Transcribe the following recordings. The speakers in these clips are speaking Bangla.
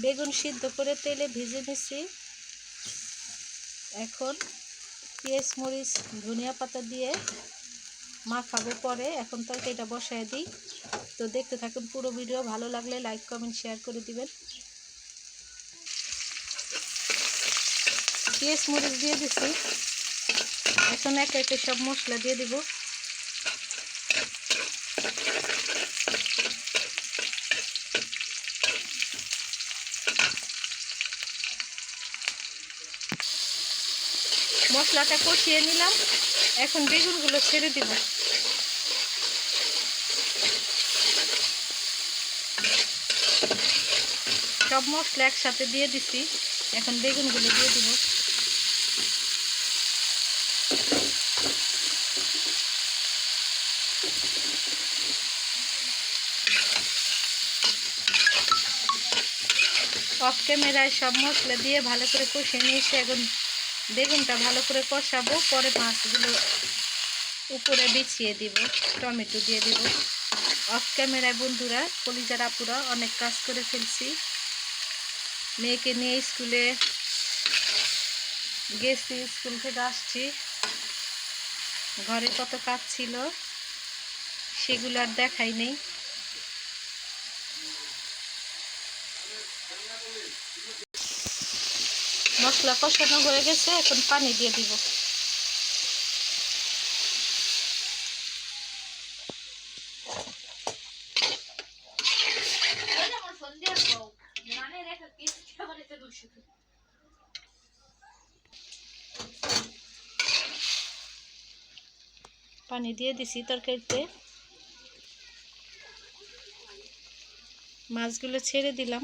বেগুন সিদ্ধ করে তেলে ভেজে নিছি। এখন পেঁয়াজ মরিচ ধনিয়া পাতা দিয়ে মাখাবো পরে। এখন তরকারিটা বসায় দিই। তো দেখতে থাকুন পুরো ভিডিও। ভালো লাগলে লাইক কমেন্ট শেয়ার করে দিবেন। পেঁয়াজ মরিচ দিয়ে দিছি। এখন একে একে সব মশলা দিয়ে দিব। মশলাটা কষিয়ে নিলাম। এখন বেগুনগুলো ছেড়ে দিব। সব মশলা একসাথে দিয়ে দিছি। এখন বেগুনগুলো দিয়ে দিব। অফ ক্যামেরায় সব মশলা দিয়ে ভালো করে কষিয়ে নিয়েছি। এখন বেগুনটা ভালো করে কষাবো, পরে মাছগুলো উপরে বিছিয়ে দিব, টমেটো দিয়ে দিব। অফ ক্যামেরায় বন্ধুরা, কলিজার আপুরা, অনেক কাজ করে ফেলছি। মেয়েকে নিয়ে স্কুলে গেছি, স্কুল থেকে আসছি। ঘরে কত কাজ ছিল সেগুলো আর দেখাই নেই। মশলা কষানো হয়ে গেছে। এখন পানি দিয়ে দিব। পানি দিয়ে দিছি তরকারিতে। মাছগুলো ছেড়ে দিলাম।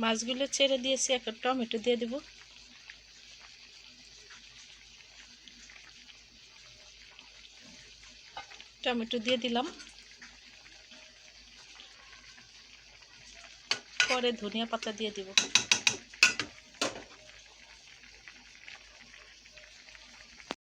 মাছগুলো ছেড়ে দিয়েছি। এখন টমেটো দিয়ে দেব। টমেটো দিয়ে দিলাম। পরে ধনিয়া পাতা দিয়ে দিব।